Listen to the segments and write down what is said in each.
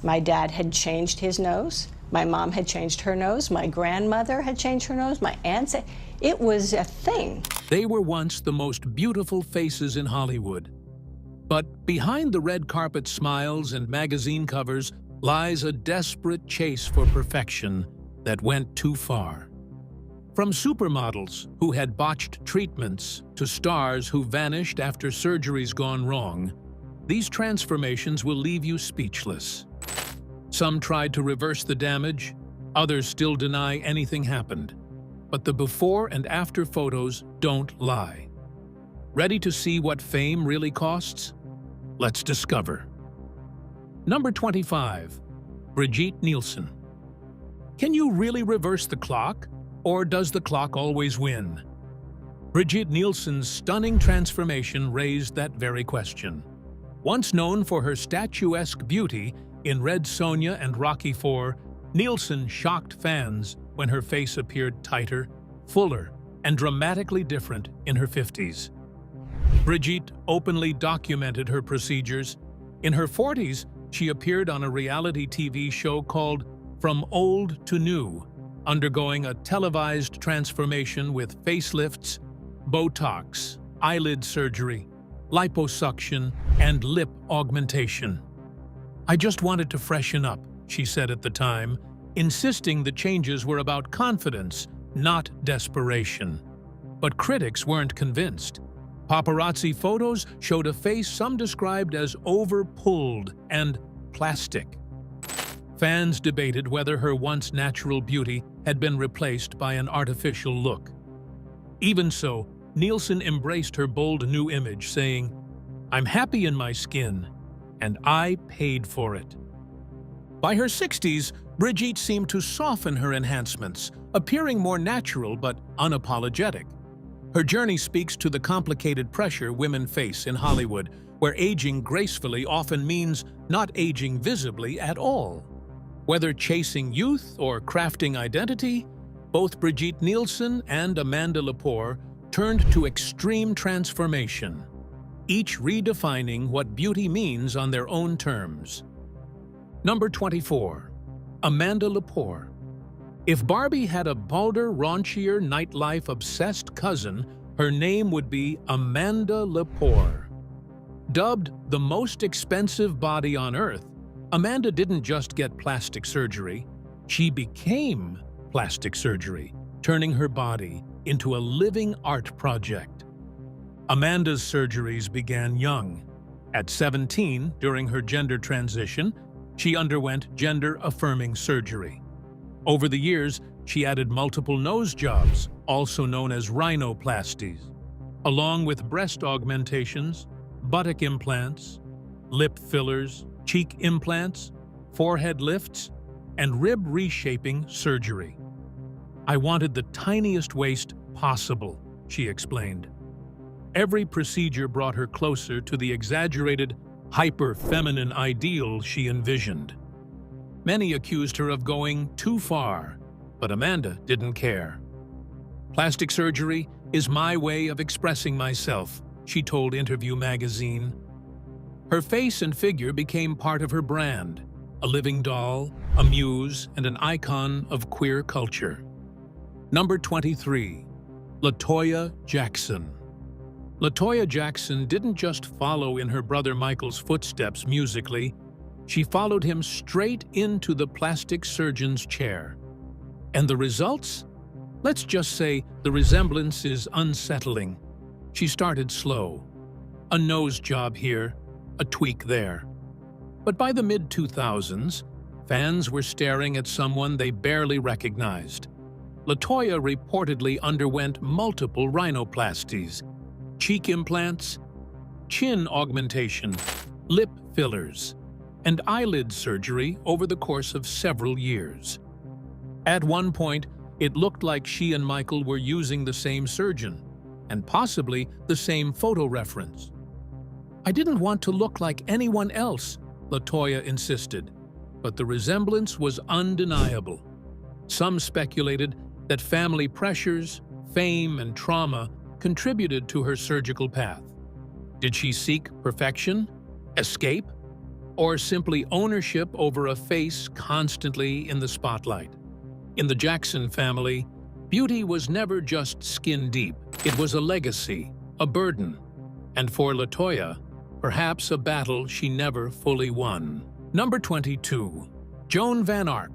My dad had changed his nose. My mom had changed her nose. My grandmother had changed her nose. My aunts. It was a thing. They were once the most beautiful faces in Hollywood. But behind the red carpet smiles and magazine covers lies a desperate chase for perfection that went too far. From supermodels who had botched treatments to stars who vanished after surgeries gone wrong, these transformations will leave you speechless. Some tried to reverse the damage, others still deny anything happened. But the before and after photos don't lie. Ready to see what fame really costs? Let's discover. Number 25. Brigitte Nielsen. Can you really reverse the clock, or does the clock always win? Brigitte Nielsen's stunning transformation raised that very question. Once known for her statuesque beauty in Red Sonja and Rocky IV, Nielsen shocked fans when her face appeared tighter, fuller, and dramatically different in her 50s. Brigitte openly documented her procedures. In her 40s, she appeared on a reality TV show called From Old to New, undergoing a televised transformation with facelifts, Botox, eyelid surgery, liposuction, and lip augmentation. "I just wanted to freshen up," she said at the time, insisting the changes were about confidence, not desperation. But critics weren't convinced. Paparazzi photos showed a face some described as over-pulled and plastic. Fans debated whether her once natural beauty had been replaced by an artificial look. Even so, Nielsen embraced her bold new image, saying, "I'm happy in my skin, and I paid for it." By her 60s, Brigitte seemed to soften her enhancements, appearing more natural but unapologetic. Her journey speaks to the complicated pressure women face in Hollywood, where aging gracefully often means not aging visibly at all. Whether chasing youth or crafting identity, both Brigitte Nielsen and Amanda Lepore turned to extreme transformation, each redefining what beauty means on their own terms. Number 24. Amanda Lepore. If Barbie had a balder, raunchier, nightlife-obsessed cousin, her name would be Amanda Lepore. Dubbed the most expensive body on Earth, Amanda didn't just get plastic surgery, she became plastic surgery, turning her body into a living art project. Amanda's surgeries began young. At 17, during her gender transition, she underwent gender-affirming surgery. Over the years, she added multiple nose jobs, also known as rhinoplasties, along with breast augmentations, buttock implants, lip fillers, cheek implants, forehead lifts, and rib reshaping surgery. "I wanted the tiniest waist possible," she explained. Every procedure brought her closer to the exaggerated, hyper-feminine ideal she envisioned. Many accused her of going too far, but Amanda didn't care. "Plastic surgery is my way of expressing myself," she told Interview magazine. Her face and figure became part of her brand, a living doll, a muse, and an icon of queer culture. Number 23. LaToya Jackson. LaToya Jackson didn't just follow in her brother Michael's footsteps musically, she followed him straight into the plastic surgeon's chair. And the results? Let's just say the resemblance is unsettling. She started slow. A nose job here, a tweak there. But by the mid-2000s, fans were staring at someone they barely recognized. LaToya reportedly underwent multiple rhinoplasties, cheek implants, chin augmentation, lip fillers, and eyelid surgery over the course of several years. At one point, it looked like she and Michael were using the same surgeon, and possibly the same photo reference. "I didn't want to look like anyone else," LaToya insisted, but the resemblance was undeniable. Some speculated that family pressures, fame, and trauma contributed to her surgical path. Did she seek perfection? Escape? or simply ownership over a face constantly in the spotlight. In the Jackson family, beauty was never just skin deep. It was a legacy, a burden, and for LaToya, perhaps a battle she never fully won. Number 22. Joan Van Ark.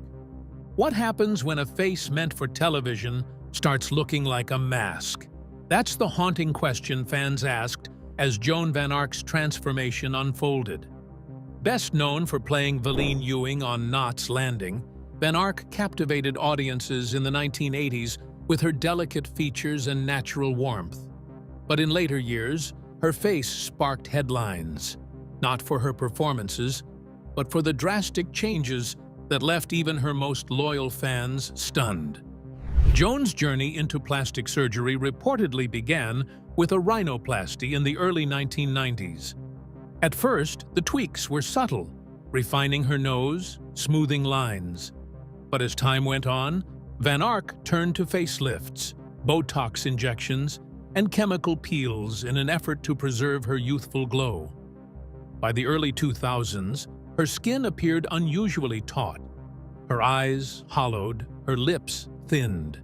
What happens when a face meant for television starts looking like a mask? That's the haunting question fans asked as Joan Van Ark's transformation unfolded. Best known for playing Valine Ewing on Knots Landing, Van Ark captivated audiences in the 1980s with her delicate features and natural warmth. But in later years, her face sparked headlines, not for her performances, but for the drastic changes that left even her most loyal fans stunned. Joan's journey into plastic surgery reportedly began with a rhinoplasty in the early 1990s. At first, the tweaks were subtle, refining her nose, smoothing lines. But as time went on, Van Ark turned to facelifts, Botox injections, and chemical peels in an effort to preserve her youthful glow. By the early 2000s, her skin appeared unusually taut, her eyes hollowed, her lips thinned.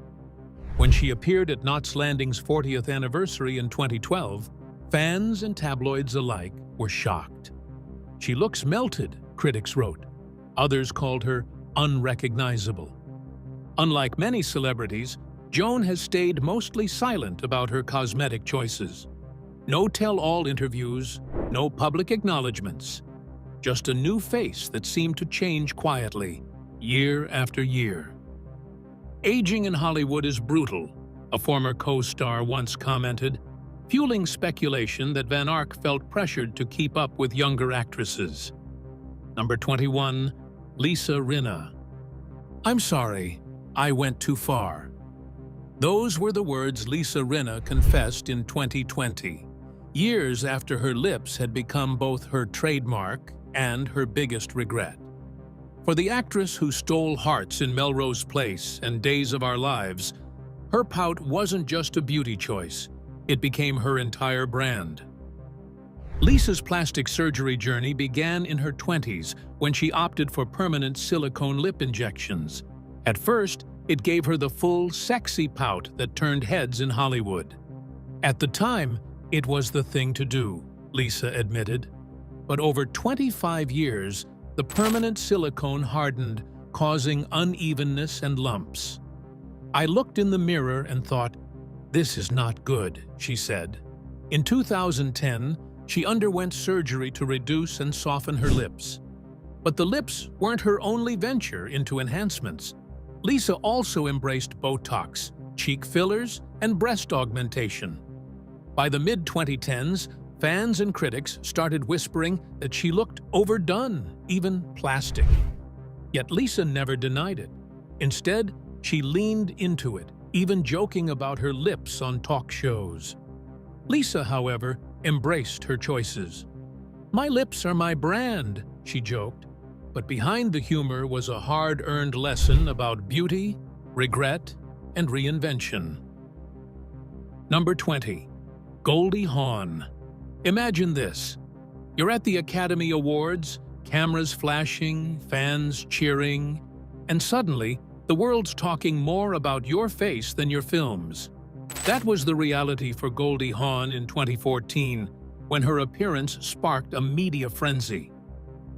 When she appeared at Knots Landing's 40th anniversary in 2012, fans and tabloids alike were shocked. "She looks melted," critics wrote. Others called her unrecognizable. Unlike many celebrities, Joan has stayed mostly silent about her cosmetic choices. No tell-all interviews, no public acknowledgments. Just a new face that seemed to change quietly, year after year. "Aging in Hollywood is brutal," a former co-star once commented, fueling speculation that Van Ark felt pressured to keep up with younger actresses. Number 21. Lisa Rinna. "I'm sorry, I went too far." Those were the words Lisa Rinna confessed in 2020, years after her lips had become both her trademark and her biggest regret. For the actress who stole hearts in Melrose Place and Days of Our Lives, her pout wasn't just a beauty choice, it became her entire brand. Lisa's plastic surgery journey began in her 20s when she opted for permanent silicone lip injections. At first, it gave her the full, sexy pout that turned heads in Hollywood. At the time, it was the thing to do, Lisa admitted. But over 25 years, the permanent silicone hardened, causing unevenness and lumps. "I looked in the mirror and thought, this is not good," she said. In 2010, she underwent surgery to reduce and soften her lips. But the lips weren't her only venture into enhancements. Lisa also embraced Botox, cheek fillers, and breast augmentation. By the mid-2010s, fans and critics started whispering that she looked overdone, even plastic. Yet Lisa never denied it. Instead, she leaned into it, even joking about her lips on talk shows. Lisa, however, embraced her choices. "My lips are my brand," she joked. But behind the humor was a hard-earned lesson about beauty, regret, and reinvention. Number 20. Goldie Hawn. Imagine this. You're at the Academy Awards, cameras flashing, fans cheering, and suddenly, the world's talking more about your face than your films. That was the reality for Goldie Hawn in 2014, when her appearance sparked a media frenzy.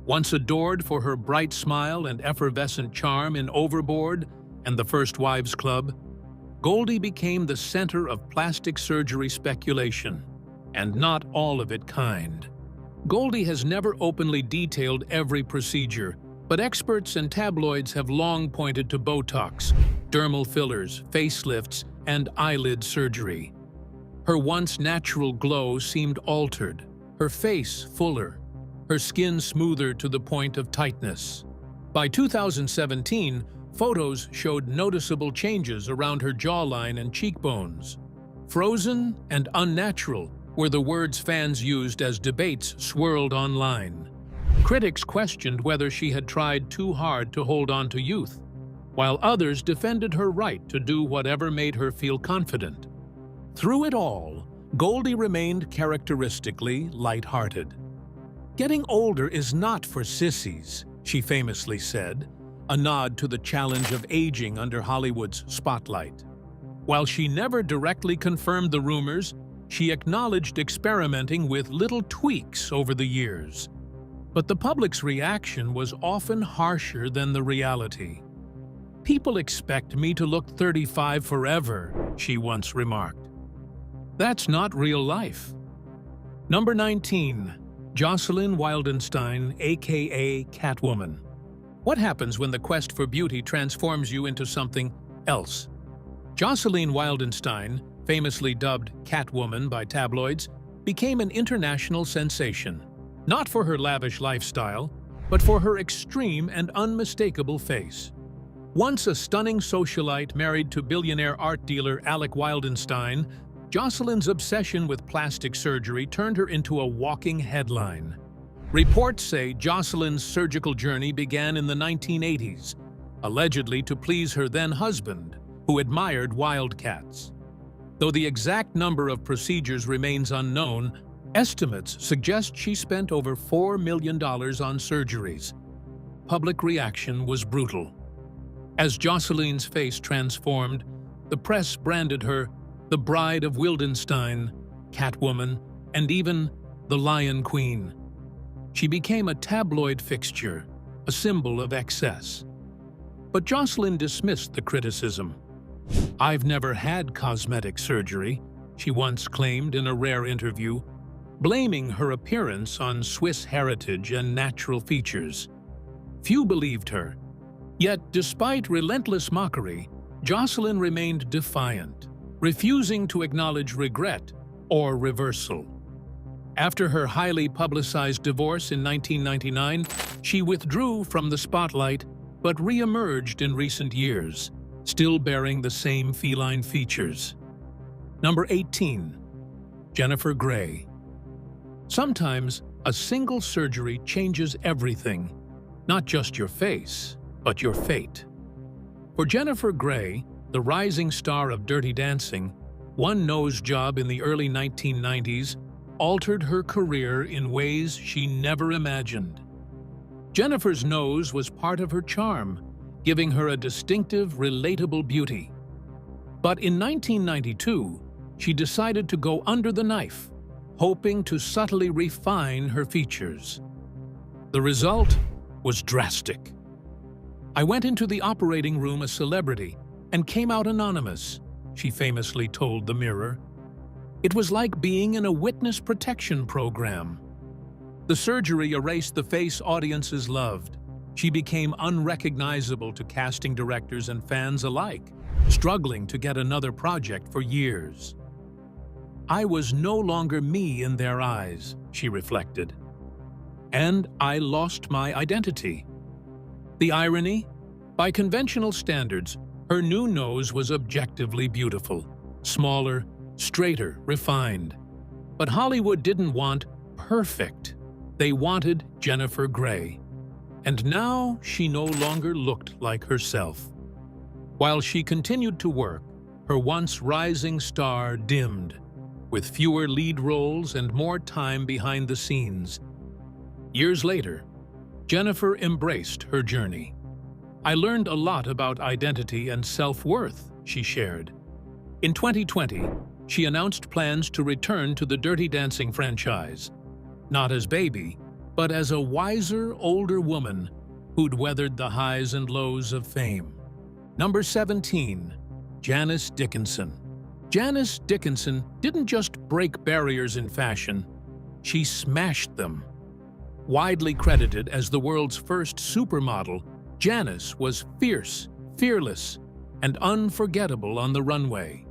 Once adored for her bright smile and effervescent charm in Overboard and The First Wives Club, Goldie became the center of plastic surgery speculation, and not all of it kind. Goldie has never openly detailed every procedure, but experts and tabloids have long pointed to Botox, dermal fillers, facelifts, and eyelid surgery. Her once natural glow seemed altered, her face fuller, her skin smoother to the point of tightness. By 2017, photos showed noticeable changes around her jawline and cheekbones. Frozen and unnatural were the words fans used as debates swirled online. Critics questioned whether she had tried too hard to hold on to youth, while others defended her right to do whatever made her feel confident. Through it all, Goldie remained characteristically lighthearted. "Getting older is not for sissies," she famously said, a nod to the challenge of aging under Hollywood's spotlight. While she never directly confirmed the rumors, she acknowledged experimenting with little tweaks over the years. But the public's reaction was often harsher than the reality. "People expect me to look 35 forever," she once remarked. That's not real life. Number 19. Jocelyn Wildenstein, aka Catwoman. What happens when the quest for beauty transforms you into something else? Jocelyn Wildenstein, famously dubbed Catwoman by tabloids, became an international sensation, not for her lavish lifestyle, but for her extreme and unmistakable face. Once a stunning socialite married to billionaire art dealer Alec Wildenstein, Jocelyn's obsession with plastic surgery turned her into a walking headline. Reports say Jocelyn's surgical journey began in the 1980s, allegedly to please her then-husband, who admired wildcats. Though the exact number of procedures remains unknown, estimates suggest she spent over $4 million on surgeries. Public reaction was brutal. As Jocelyn's face transformed, the press branded her the Bride of Wildenstein, Catwoman, and even the Lion Queen. She became a tabloid fixture, a symbol of excess. But Jocelyn dismissed the criticism. "I've never had cosmetic surgery," she once claimed in a rare interview, blaming her appearance on Swiss heritage and natural features. Few believed her. Yet, despite relentless mockery, Jocelyn remained defiant, refusing to acknowledge regret or reversal. After her highly publicized divorce in 1999, she withdrew from the spotlight but re-emerged in recent years, still bearing the same feline features. Number 18. Jennifer Grey. Sometimes, a single surgery changes everything, not just your face, but your fate. For Jennifer Grey, the rising star of Dirty Dancing, one nose job in the early 1990s altered her career in ways she never imagined. Jennifer's nose was part of her charm, giving her a distinctive, relatable beauty. But in 1992, she decided to go under the knife, hoping to subtly refine her features. The result was drastic. "I went into the operating room a celebrity and came out anonymous," she famously told the Mirror. "It was like being in a witness protection program." The surgery erased the face audiences loved. She became unrecognizable to casting directors and fans alike, struggling to get another project for years. "I was no longer me in their eyes," she reflected. "And I lost my identity." The irony? By conventional standards, her new nose was objectively beautiful, smaller, straighter, refined. But Hollywood didn't want perfect. They wanted Jennifer Grey. And now she no longer looked like herself. While she continued to work, her once rising star dimmed, with fewer lead roles and more time behind the scenes. Years later, Jennifer embraced her journey. "I learned a lot about identity and self-worth," she shared. In 2020, she announced plans to return to the Dirty Dancing franchise, not as Baby, but as a wiser, older woman who'd weathered the highs and lows of fame. Number 17. Janice Dickinson. Janice Dickinson didn't just break barriers in fashion, she smashed them. Widely credited as the world's first supermodel, Janice was fierce, fearless, and unforgettable on the runway.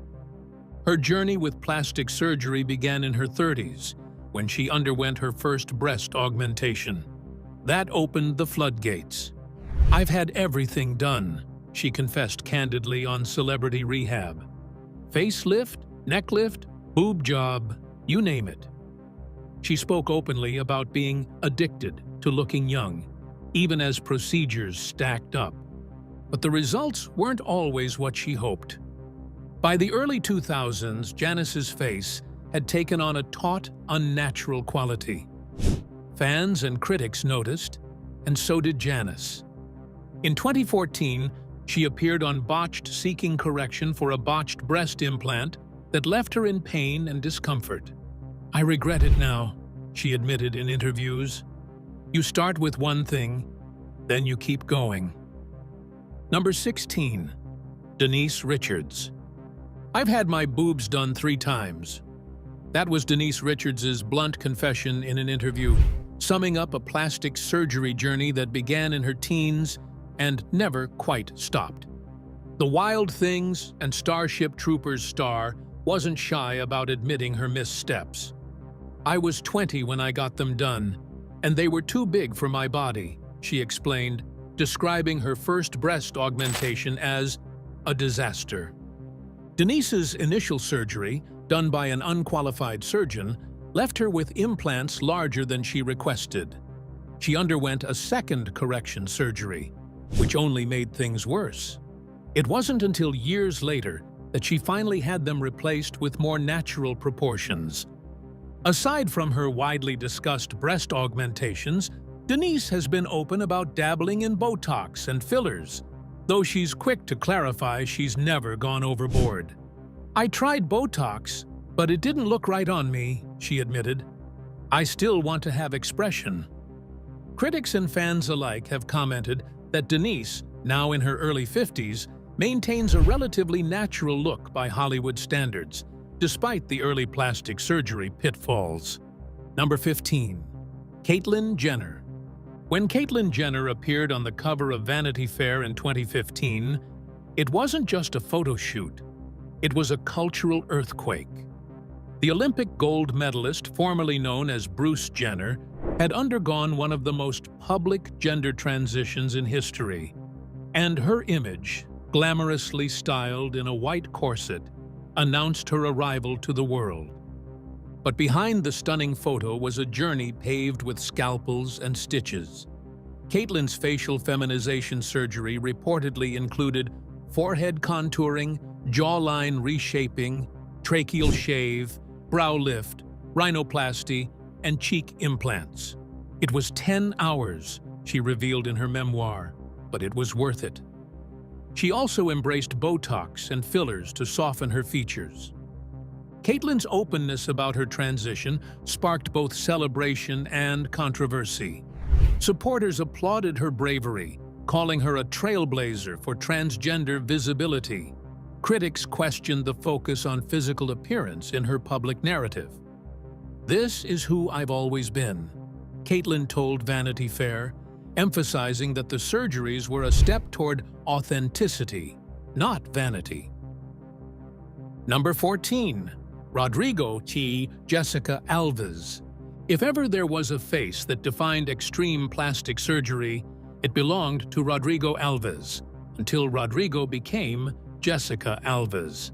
Her journey with plastic surgery began in her 30s, when she underwent her first breast augmentation. That opened the floodgates. "I've had everything done," she confessed candidly on Celebrity Rehab. "Facelift, neck lift, boob job, you name it." She spoke openly about being addicted to looking young, even as procedures stacked up. But the results weren't always what she hoped. By the early 2000s, Janice's face had taken on a taut, unnatural quality. Fans and critics noticed, and so did Janice. In 2014, she appeared on Botched seeking correction for a botched breast implant that left her in pain and discomfort. "I regret it now," she admitted in interviews. "You start with one thing, then you keep going." Number 16. Denise Richards. "I've had my boobs done 3 times. That was Denise Richards' blunt confession in an interview, summing up a plastic surgery journey that began in her teens and never quite stopped. The Wild Things and Starship Troopers star wasn't shy about admitting her missteps. "I was 20 when I got them done, and they were too big for my body," she explained, describing her first breast augmentation as a disaster. Denise's initial surgery, done by an unqualified surgeon, left her with implants larger than she requested. She underwent a second correction surgery, which only made things worse. It wasn't until years later that she finally had them replaced with more natural proportions. Aside from her widely discussed breast augmentations, Denise has been open about dabbling in Botox and fillers, though she's quick to clarify she's never gone overboard. "I tried Botox, but it didn't look right on me," she admitted. "I still want to have expression." Critics and fans alike have commented that Denise, now in her early 50s, maintains a relatively natural look by Hollywood standards, despite the early plastic surgery pitfalls. Number 15. Caitlyn Jenner. When Caitlyn Jenner appeared on the cover of Vanity Fair in 2015, it wasn't just a photo shoot. It was a cultural earthquake. The Olympic gold medalist, formerly known as Bruce Jenner, had undergone one of the most public gender transitions in history, and her image, glamorously styled in a white corset, announced her arrival to the world. But behind the stunning photo was a journey paved with scalpels and stitches. Caitlyn's facial feminization surgery reportedly included forehead contouring, jawline reshaping, tracheal shave, brow lift, rhinoplasty, and cheek implants. "It was 10 hours, she revealed in her memoir, but it was worth it." She also embraced Botox and fillers to soften her features. Caitlyn's openness about her transition sparked both celebration and controversy. Supporters applauded her bravery, calling her a trailblazer for transgender visibility. Critics questioned the focus on physical appearance in her public narrative. "This is who I've always been," Caitlyn told Vanity Fair, emphasizing that the surgeries were a step toward authenticity, not vanity. Number 14. Rodrigo T. Jessica Alves. If ever there was a face that defined extreme plastic surgery, it belonged to Rodrigo Alves, until Rodrigo became Jessica Alves.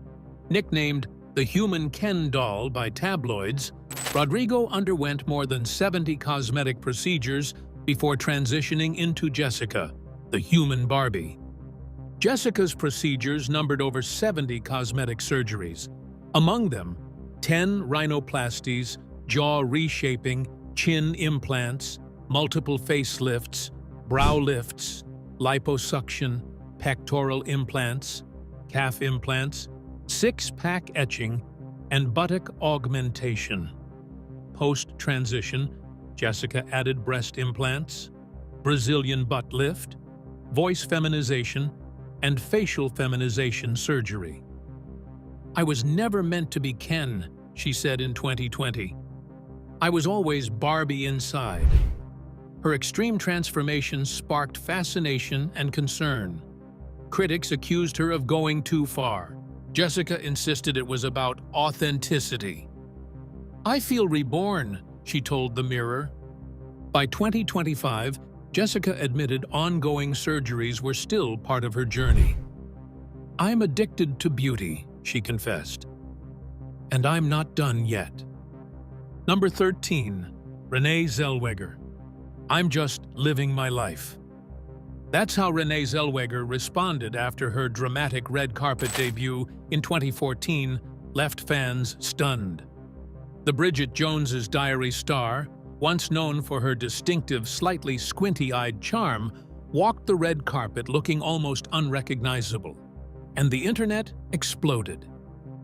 Nicknamed the Human Ken doll by tabloids, Rodrigo underwent more than 70 cosmetic procedures before transitioning into Jessica, the Human Barbie. Jessica's procedures numbered over 70 cosmetic surgeries, among them 10 rhinoplasties, jaw reshaping, chin implants, multiple facelifts, brow lifts, liposuction, pectoral implants, calf implants, six-pack etching, and buttock augmentation. Post-transition, Jessica added breast implants, Brazilian butt lift, voice feminization, and facial feminization surgery. "I was never meant to be Ken," she said in 2020. "I was always Barbie inside." Her extreme transformation sparked fascination and concern. Critics accused her of going too far. Jessica insisted it was about authenticity. "I feel reborn," she told The Mirror. By 2025, Jessica admitted ongoing surgeries were still part of her journey. "I'm addicted to beauty," she confessed. "And I'm not done yet." Number 13. Renee Zellweger. "I'm just living my life." That's how Renee Zellweger responded after her dramatic red carpet debut in 2014 left fans stunned. The Bridget Jones's Diary star, once known for her distinctive, slightly squinty-eyed charm, walked the red carpet looking almost unrecognizable. And the internet exploded.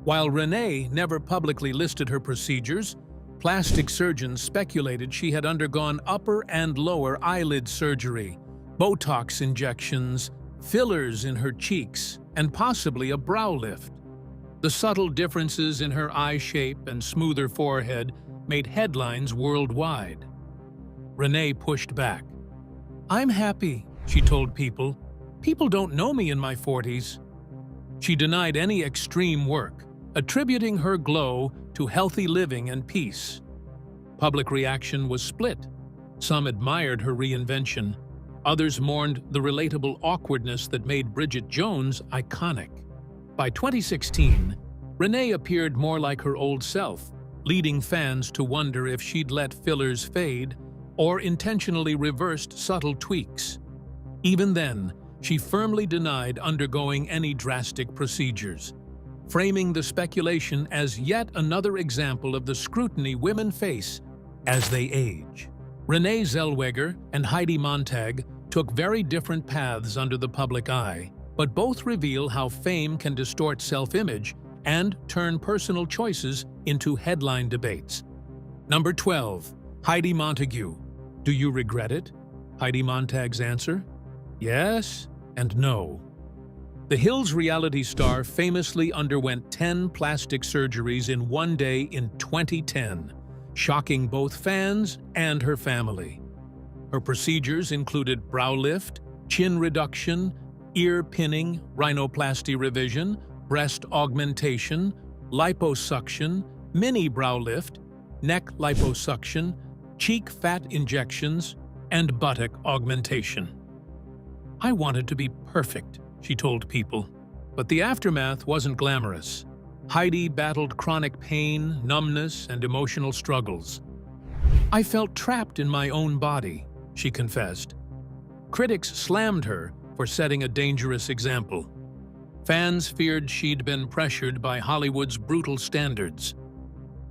While Renee never publicly listed her procedures, plastic surgeons speculated she had undergone upper and lower eyelid surgery, Botox injections, fillers in her cheeks, and possibly a brow lift. The subtle differences in her eye shape and smoother forehead made headlines worldwide. Renee pushed back. "I'm happy," she told people. "People don't know me in my 40s." She denied any extreme work, attributing her glow to healthy living and peace. Public reaction was split. Some admired her reinvention. Others mourned the relatable awkwardness that made Bridget Jones iconic. By 2016, Renee appeared more like her old self, leading fans to wonder if she'd let fillers fade or intentionally reversed subtle tweaks. Even then, she firmly denied undergoing any drastic procedures, framing the speculation as yet another example of the scrutiny women face as they age. Renee Zellweger and Heidi Montag took very different paths under the public eye, but both reveal how fame can distort self-image and turn personal choices into headline debates. Number 12. Heidi Montague. Do you regret it? Heidi Montag's answer? Yes and no. The Hills reality star famously underwent 10 plastic surgeries in one day in 2010, shocking both fans and her family. Her procedures included brow lift, chin reduction, ear pinning, rhinoplasty revision, breast augmentation, liposuction, mini brow lift, neck liposuction, cheek fat injections, and buttock augmentation. "I wanted to be perfect," she told people. But the aftermath wasn't glamorous. Heidi battled chronic pain, numbness, and emotional struggles. "I felt trapped in my own body," she confessed. Critics slammed her for setting a dangerous example. Fans feared she'd been pressured by Hollywood's brutal standards.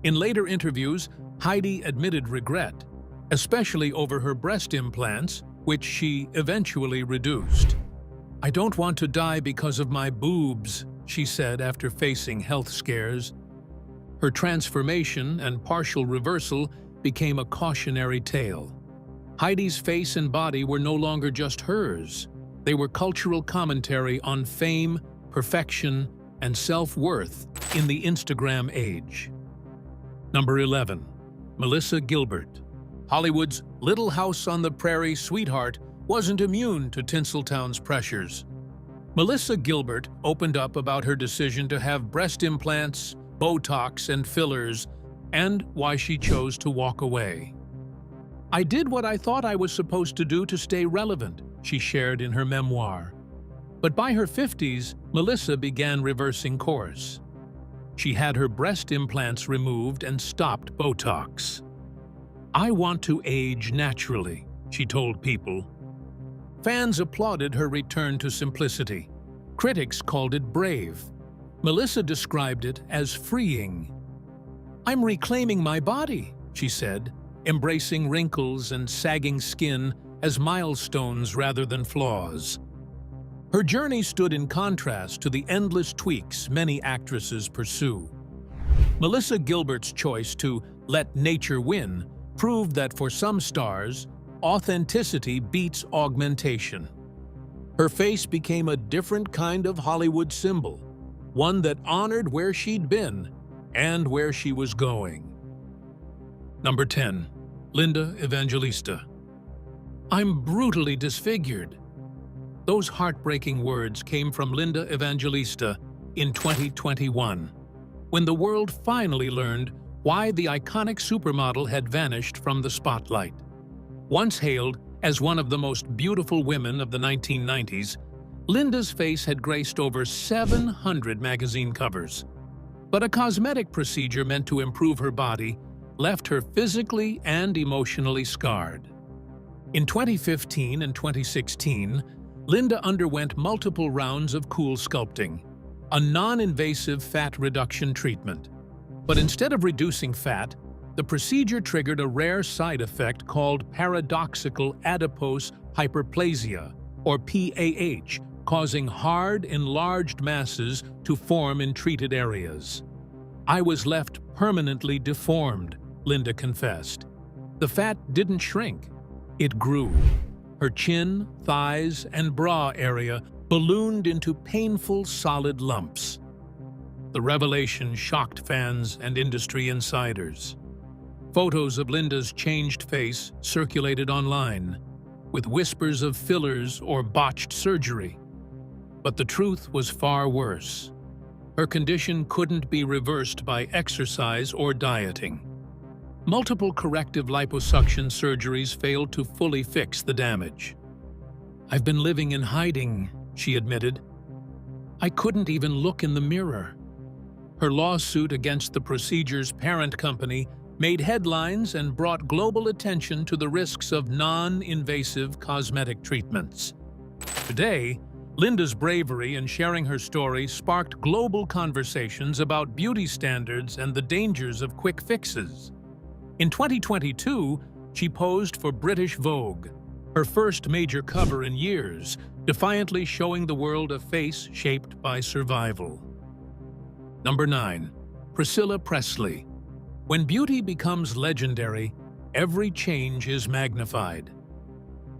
In later interviews, Heidi admitted regret, especially over her breast implants, which she eventually reduced. "I don't want to die because of my boobs," she said after facing health scares. Her transformation and partial reversal became a cautionary tale. Heidi's face and body were no longer just hers. They were cultural commentary on fame, perfection, and self-worth in the Instagram age. Number 11. Melissa Gilbert. Hollywood's Little House on the Prairie sweetheart wasn't immune to Tinseltown's pressures. Melissa Gilbert opened up about her decision to have breast implants, Botox, and fillers, and why she chose to walk away. "I did what I thought I was supposed to do to stay relevant," she shared in her memoir. But by her 50s, Melissa began reversing course. She had her breast implants removed and stopped Botox. "I want to age naturally," she told people. Fans applauded her return to simplicity. Critics called it brave. Melissa described it as freeing. "I'm reclaiming my body," she said, embracing wrinkles and sagging skin as milestones rather than flaws. Her journey stood in contrast to the endless tweaks many actresses pursue. Melissa Gilbert's choice to let nature win proved that for some stars, authenticity beats augmentation. Her face became a different kind of Hollywood symbol, one that honored where she'd been and where she was going. Number 10. Linda Evangelista. "I'm brutally disfigured." Those heartbreaking words came from Linda Evangelista in 2021, when the world finally learned why the iconic supermodel had vanished from the spotlight. Once hailed as one of the most beautiful women of the 1990s, Linda's face had graced over 700 magazine covers. But a cosmetic procedure meant to improve her body left her physically and emotionally scarred. In 2015 and 2016, Linda underwent multiple rounds of cool sculpting, a non-invasive fat reduction treatment. But instead of reducing fat, The procedure triggered a rare side effect called paradoxical adipose hyperplasia, or PAH, causing hard, enlarged masses to form in treated areas. "I was left permanently deformed," Linda confessed. The fat didn't shrink, it grew. Her chin, thighs, and bra area ballooned into painful, solid lumps. The revelation shocked fans and industry insiders. Photos of Linda's changed face circulated online, with whispers of fillers or botched surgery. But the truth was far worse. Her condition couldn't be reversed by exercise or dieting. Multiple corrective liposuction surgeries failed to fully fix the damage. "I've been living in hiding," she admitted. "I couldn't even look in the mirror." Her lawsuit against the procedure's parent company made headlines and brought global attention to the risks of non-invasive cosmetic treatments. Today, Linda's bravery in sharing her story sparked global conversations about beauty standards and the dangers of quick fixes. In 2022, she posed for British Vogue, her first major cover in years, defiantly showing the world a face shaped by survival. Number 9. Priscilla Presley. When beauty becomes legendary, every change is magnified.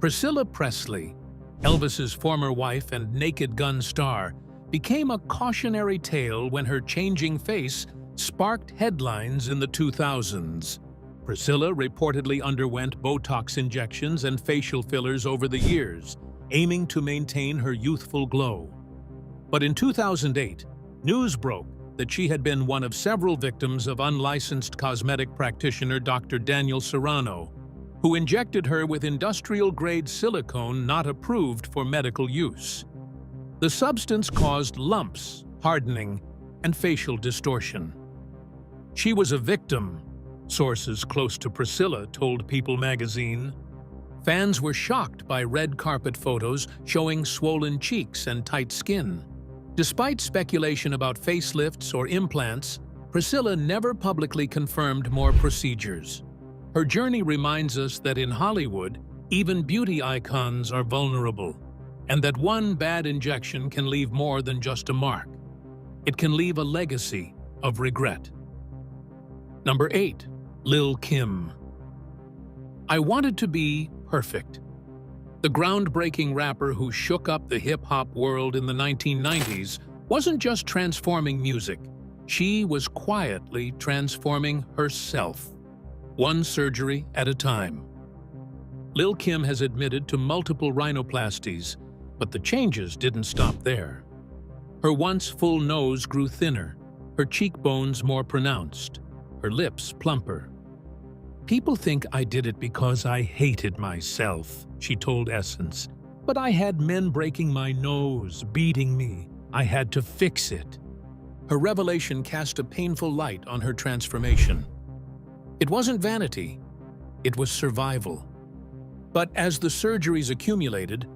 Priscilla Presley, Elvis's former wife and Naked Gun star, became a cautionary tale when her changing face sparked headlines in the 2000s. Priscilla reportedly underwent Botox injections and facial fillers over the years, aiming to maintain her youthful glow. But in 2008, news broke that she had been one of several victims of unlicensed cosmetic practitioner Dr. Daniel Serrano, who injected her with industrial-grade silicone not approved for medical use. The substance caused lumps, hardening, and facial distortion. She was a victim, sources close to Priscilla told People magazine. Fans were shocked by red carpet photos showing swollen cheeks and tight skin. Despite speculation about facelifts or implants, Priscilla never publicly confirmed more procedures. Her journey reminds us that in Hollywood, even beauty icons are vulnerable, and that one bad injection can leave more than just a mark. It can leave a legacy of regret. Number 8. Lil' Kim. I wanted to be perfect. The groundbreaking rapper who shook up the hip-hop world in the 1990s wasn't just transforming music. She was quietly transforming herself, one surgery at a time. Lil' Kim has admitted to multiple rhinoplasties, but the changes didn't stop there. Her once full nose grew thinner, her cheekbones more pronounced, her lips plumper. "People think I did it because I hated myself," she told Essence. "But I had men breaking my nose, beating me. I had to fix it." Her revelation cast a painful light on her transformation. It wasn't vanity, it was survival. But as the surgeries accumulated,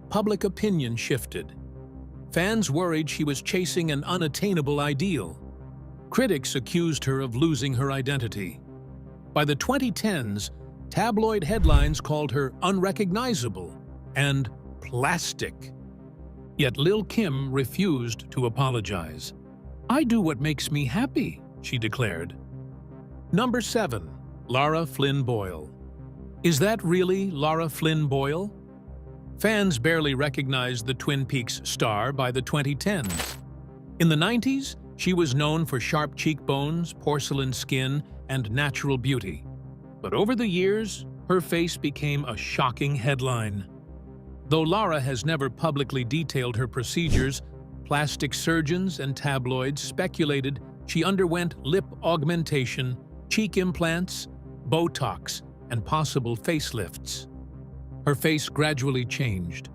public opinion shifted. Fans worried she was chasing an unattainable ideal. Critics accused her of losing her identity. By the 2010s, tabloid headlines called her unrecognizable and plastic. Yet Lil' Kim refused to apologize. "I do what makes me happy," she declared. Number 7. Lara Flynn Boyle. Is that really Lara Flynn Boyle? Fans barely recognized the Twin Peaks star by the 2010s. In the 90s, she was known for sharp cheekbones, porcelain skin, and natural beauty. But over the years, her face became a shocking headline. Though Lara has never publicly detailed her procedures, plastic surgeons and tabloids speculated she underwent lip augmentation, cheek implants, Botox, and possible facelifts. Her face gradually changed.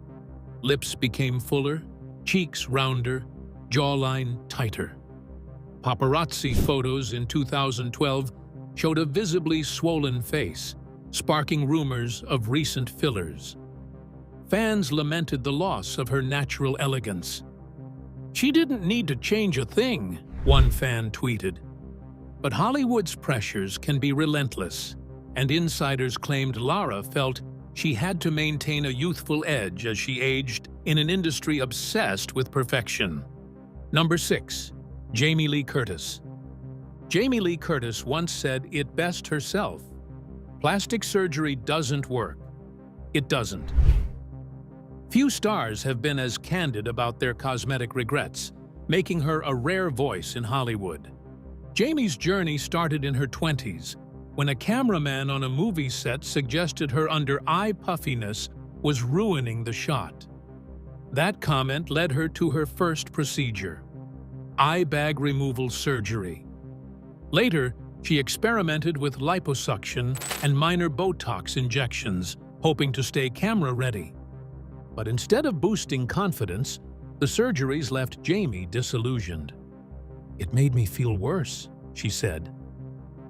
Lips became fuller, cheeks rounder, jawline tighter. Paparazzi photos in 2012 showed a visibly swollen face, sparking rumors of recent fillers. Fans lamented the loss of her natural elegance. "She didn't need to change a thing," one fan tweeted. But Hollywood's pressures can be relentless, and insiders claimed Lara felt she had to maintain a youthful edge as she aged in an industry obsessed with perfection. Number 6. Jamie Lee Curtis. Jamie Lee Curtis once said it best herself: "Plastic surgery doesn't work. It doesn't." Few stars have been as candid about their cosmetic regrets, making her a rare voice in Hollywood. Jamie's journey started in her 20s, when a cameraman on a movie set suggested her under-eye puffiness was ruining the shot. That comment led her to her first procedure: eye bag removal surgery. Later, she experimented with liposuction and minor Botox injections, hoping to stay camera-ready. But instead of boosting confidence, the surgeries left Jamie disillusioned. "It made me feel worse," she said.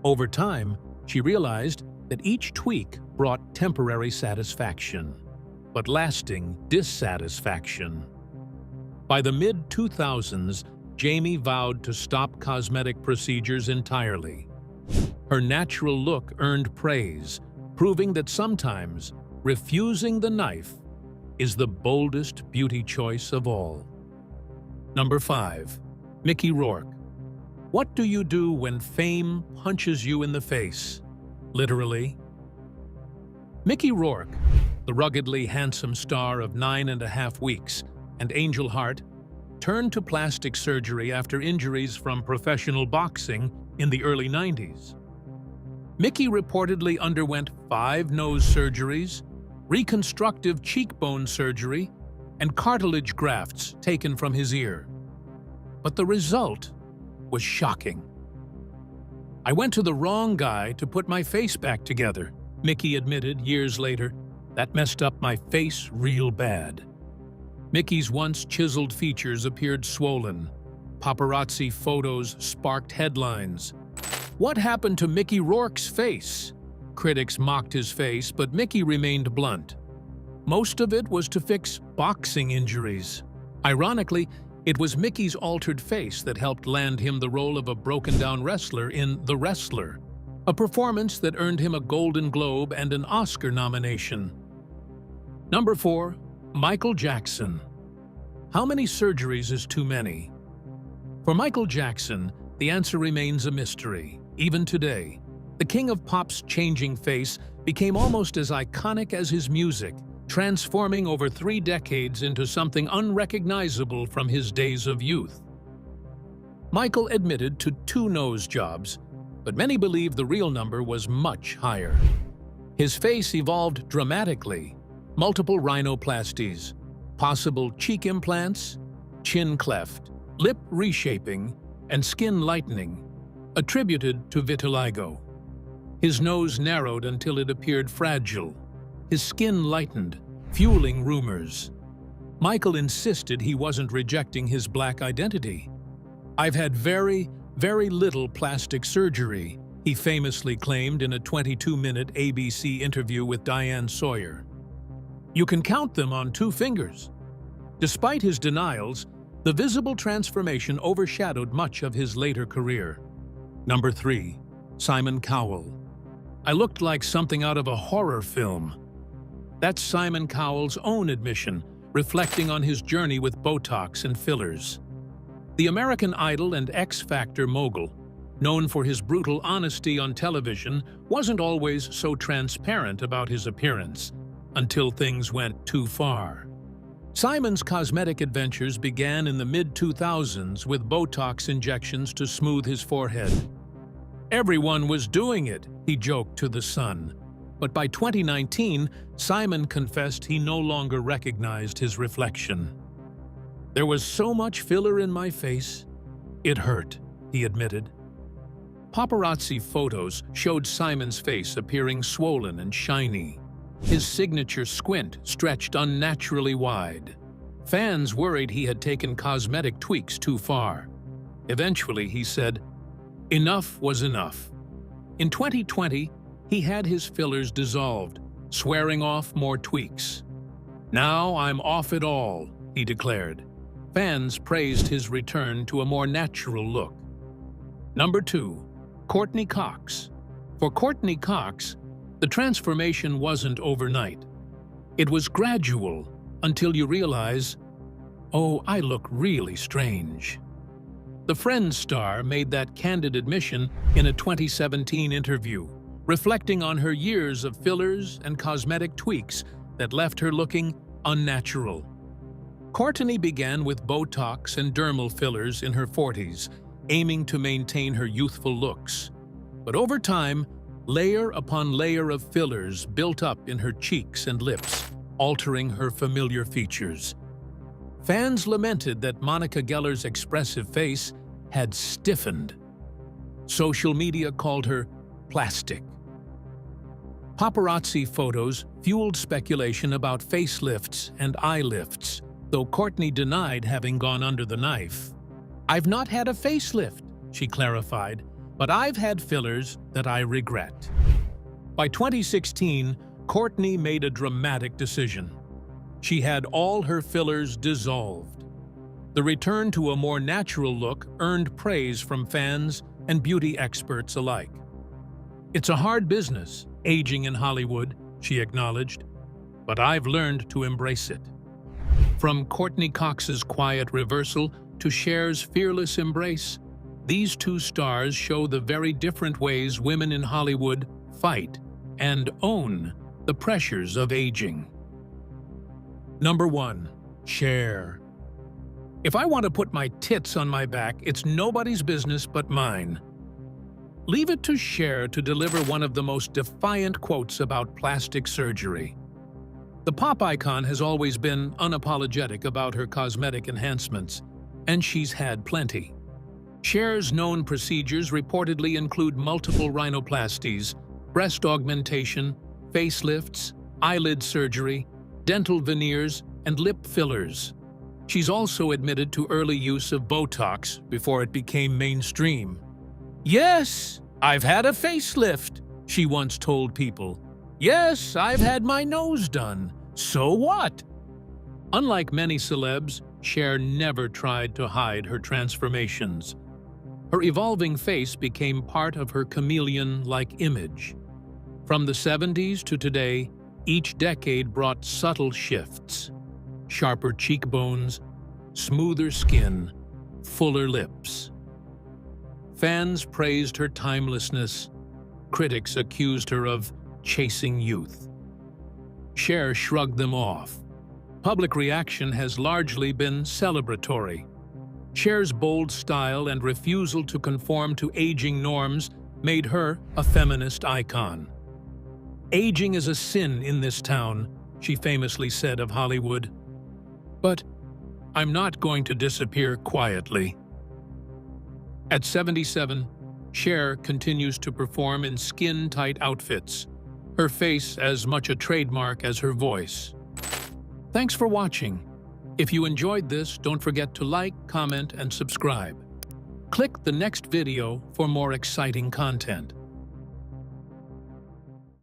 Over time, she realized that each tweak brought temporary satisfaction, but lasting dissatisfaction. By the mid-2000s, Jamie vowed to stop cosmetic procedures entirely. Her natural look earned praise, proving that sometimes refusing the knife is the boldest beauty choice of all. Number 5. Mickey Rourke. What do you do when fame punches you in the face? Literally. Mickey Rourke, the ruggedly handsome star of 9.5 Weeks and Angel Heart, turned to plastic surgery after injuries from professional boxing in the early 90s. Mickey reportedly underwent 5 nose surgeries, reconstructive cheekbone surgery, and cartilage grafts taken from his ear. But the result was shocking. "I went to the wrong guy to put my face back together," Mickey admitted years later. "That messed up my face real bad." Mickey's once chiseled features appeared swollen. Paparazzi photos sparked headlines. "What happened to Mickey Rourke's face?" Critics mocked his face, but Mickey remained blunt. Most of it was to fix boxing injuries. Ironically, it was Mickey's altered face that helped land him the role of a broken-down wrestler in The Wrestler, a performance that earned him a Golden Globe and an Oscar nomination. Number 4. Michael Jackson. How many surgeries is too many? For Michael Jackson, the answer remains a mystery, even today. The king of pop's changing face became almost as iconic as his music, transforming over 3 decades into something unrecognizable from his days of youth. Michael admitted to 2 nose jobs, but many believe the real number was much higher. His face evolved dramatically: multiple rhinoplasties, possible cheek implants, chin cleft, lip reshaping, and skin lightening, attributed to vitiligo. His nose narrowed until it appeared fragile. His skin lightened, fueling rumors. Michael insisted he wasn't rejecting his black identity. "I've had very, very little plastic surgery," he famously claimed in a 22-minute ABC interview with Diane Sawyer. "You can count them on 2 fingers." Despite his denials, the visible transformation overshadowed much of his later career. Number 3. Simon Cowell. "I looked like something out of a horror film." That's Simon Cowell's own admission, reflecting on his journey with Botox and fillers. The American Idol and X Factor mogul, known for his brutal honesty on television, wasn't always so transparent about his appearance, until things went too far. Simon's cosmetic adventures began in the mid-2000s with Botox injections to smooth his forehead. "Everyone was doing it," he joked to The Sun. But by 2019, Simon confessed he no longer recognized his reflection. "There was so much filler in my face. It hurt," he admitted. Paparazzi photos showed Simon's face appearing swollen and shiny. His signature squint stretched unnaturally wide. Fans worried he had taken cosmetic tweaks too far. Eventually, he said, "Enough was enough." In 2020, he had his fillers dissolved, swearing off more tweaks. "Now I'm off it all," he declared. Fans praised his return to a more natural look. Number 2. Courtney Cox. For Courtney Cox, the transformation wasn't overnight. It was gradual until you realize, oh, I look really strange. The Friends star made that candid admission in a 2017 interview, reflecting on her years of fillers and cosmetic tweaks that left her looking unnatural. Courtney began with Botox and dermal fillers in her 40s, aiming to maintain her youthful looks. But over time, layer upon layer of fillers built up in her cheeks and lips, altering her familiar features. Fans lamented that Monica Geller's expressive face had stiffened. Social media called her plastic. Paparazzi photos fueled speculation about facelifts and eye lifts, though Courtney denied having gone under the knife. "I've not had a facelift," she clarified, "but I've had fillers that I regret." By 2016, Courtney made a dramatic decision. She had all her fillers dissolved. The return to a more natural look earned praise from fans and beauty experts alike. "It's a hard business, aging in Hollywood," she acknowledged, "but I've learned to embrace it." From Courtney Cox's quiet reversal to Cher's fearless embrace, these two stars show the very different ways women in Hollywood fight and own the pressures of aging. Number 1. Cher. "If I want to put my tits on my back, it's nobody's business but mine." Leave it to Cher to deliver one of the most defiant quotes about plastic surgery. The pop icon has always been unapologetic about her cosmetic enhancements, and she's had plenty. Cher's known procedures reportedly include multiple rhinoplasties, breast augmentation, facelifts, eyelid surgery, dental veneers, and lip fillers. She's also admitted to early use of Botox before it became mainstream. "Yes, I've had a facelift," she once told people. "Yes, I've had my nose done. So what?" Unlike many celebs, Cher never tried to hide her transformations. Her evolving face became part of her chameleon-like image. From the 70s to today, each decade brought subtle shifts: sharper cheekbones, smoother skin, fuller lips. Fans praised her timelessness. Critics accused her of chasing youth. Cher shrugged them off. Public reaction has largely been celebratory. Cher's bold style and refusal to conform to aging norms made her a feminist icon. "Aging is a sin in this town," she famously said of Hollywood. "But I'm not going to disappear quietly." At 77, Cher continues to perform in skin-tight outfits, her face as much a trademark as her voice. Thanks for watching. If you enjoyed this, don't forget to like, comment, and subscribe. Click the next video for more exciting content.